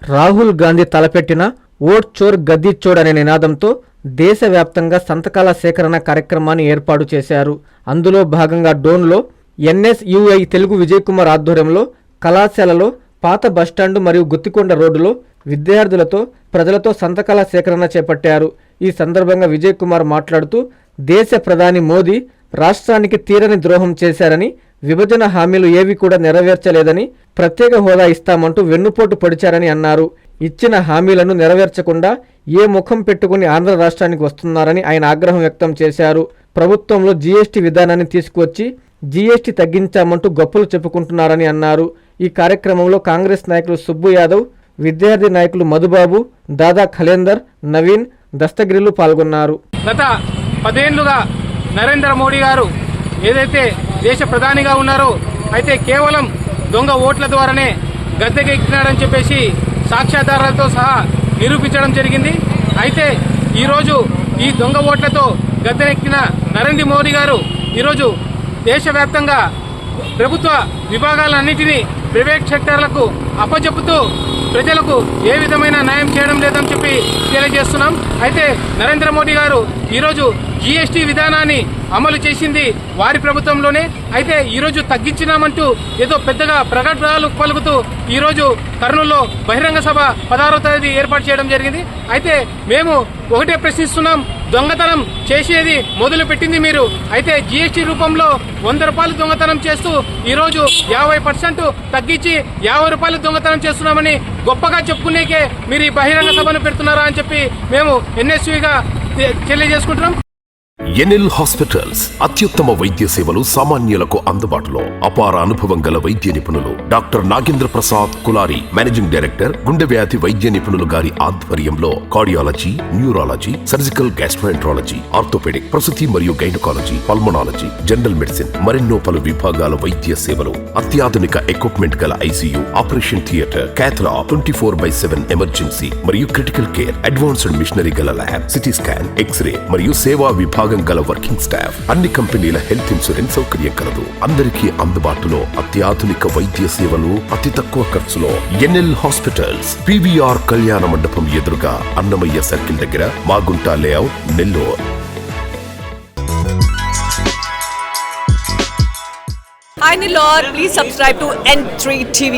రాహుల్ గాంధీ తలపెట్టిన ఓట్ చోర్ గద్దీ చోర్ అనే నినాదంతో దేశవ్యాప్తంగా సంతకాల సేకరణ కార్యక్రమాన్ని ఏర్పాటు చేశారు. అందులో భాగంగా డోన్లో ఎన్ఎస్యుఐ తెలుగు విజయ్ కుమార్ ఆధ్వర్యంలో కళాశాలలో, పాత బస్టాండు మరియు గుత్తికొండ రోడ్డులో విద్యార్థులతో, ప్రజలతో సంతకాల సేకరణ చేపట్టారు. ఈ సందర్భంగా విజయ్ కుమార్ మాట్లాడుతూ దేశ ప్రధాని మోదీ రాష్ట్రానికి తీరని ద్రోహం చేశారని, విభజన హామీలు ఏవి కూడా నెరవేర్చలేదని, ప్రత్యేక హోదా ఇస్తామంటూ వెన్నుపోటు పొడిచారని అన్నారు. ఇచ్చిన హామీలను నెరవేర్చకుండా ఏ ముఖం పెట్టుకుని ఆంధ్ర రాష్ట్రానికి వస్తున్నారని ఆయన ఆగ్రహం వ్యక్తం చేశారు. ప్రభుత్వంలో జీఎస్టీ విధానాన్ని తీసుకువచ్చి జీఎస్టీ తగ్గించామంటూ గొప్పలు చెప్పుకుంటున్నారని అన్నారు. ఈ కార్యక్రమంలో కాంగ్రెస్ నాయకులు సుబ్బు యాదవ్, విద్యార్థి నాయకులు మధుబాబు, దాదా ఖలేందర్, నవీన్, దస్తగిరిలు పాల్గొన్నారు. గత 10 ఏళ్లుగా నరేంద్ర మోడీ గారు ఏదైతే దేశ ప్రధానిగా ఉన్నారో అయితే కేవలం దొంగ ఓట్ల ద్వారానే గద్దెకెక్కినాడని చెప్పేసి సాక్ష్యాధారాలతో సహా నిరూపించడం జరిగింది. అయితే ఈరోజు ఈ దొంగ ఓట్లతో గద్దెనెక్కిన నరేంద్ర మోడీ గారు ఈరోజు దేశవ్యాప్తంగా ప్రభుత్వ విభాగాలన్నింటినీ ప్రైవేట్ సెక్టర్లకు అప్పచెప్పుతూ ప్రజలకు ఏ విధమైన న్యాయం చేయడం లేదని చెప్పి తెలియజేస్తున్నాం. అయితే నరేంద్ర మోడీ గారు ఈరోజు జీఎస్టీ విధానాన్ని అమలు చేసింది వారి ప్రభుత్వంలోనే. అయితే ఈరోజు తగ్గించినామంటూ ఏదో పెద్దగా ప్రకటనలు పలుకుతూ ఈరోజు కర్నూలులో బహిరంగ సభ 16వ తేదీ ఏర్పాటు చేయడం జరిగింది. అయితే మేము ఒకటే ప్రశ్నిస్తున్నాం, దొంగతనం చేసేది మొదలు పెట్టింది మీరు. అయితే జీఎస్టీ రూపంలో 100 రూపాయలు దొంగతనం చేస్తూ ఈరోజు 50% తగ్గించి 50 రూపాయలు దొంగతనం చేస్తున్నామని గొప్పగా చెప్పుకునేకే మీరు ఈ బహిరంగ సభను పెడుతున్నారా అని చెప్పి మేము ఎన్ఎస్యుగా తెలియజేసుకుంటున్నాం. ఎన్ఎల్ హాస్పిటల్స్ అత్యుత్తమ వైద్య సేవలు సామాన్యులకు అందుబాటులో. అపార అనుభవం గల వైద్య నిపుణులు doctor Nagendra Prasad Kulari, managing director, గుండె వ్యాధి వైద్య నిపుణులు గారి ఆధ్వర్యంలో cardiology, neurology, surgical gastroenterology, orthopaedic, ప్రసూతి మరియు గైనకాలజీ, పల్మనాలజీ, జనరల్ మెడిసిన్ మరెన్నో పలు విభాగాల వైద్య సేవలు. అత్యాధునిక ఎక్విప్మెంట్ గల ICU, operation theatre, cath lab, 24/7 emergency మరియు క్రిటికల్ కేర్, అడ్వాన్స్డ్ మిషనరీ గల ల్యాబ్, సిటీ స్కాన్, ఎక్స్రే మరియు సేవా విభాగం గల వర్కింగ్ స్టాఫ్. అన్ని కంపెనీల హెల్త్ ఇన్సూరెన్స్ సౌకర్యం కలదు. అందరికీ అందుబాటులో అత్యాధునిక వైద్య సేవలు అతి తక్కువ ఖర్చులో. ఎన్ఎల్ హాస్పిటల్స్, పివిఆర్ కళ్యాణ మండపం ఎదురుగా, అన్నమయ్య సర్కిల్ దగ్గర, Magunta layout, Nellore. Hi Nilor, please subscribe to N3 TV.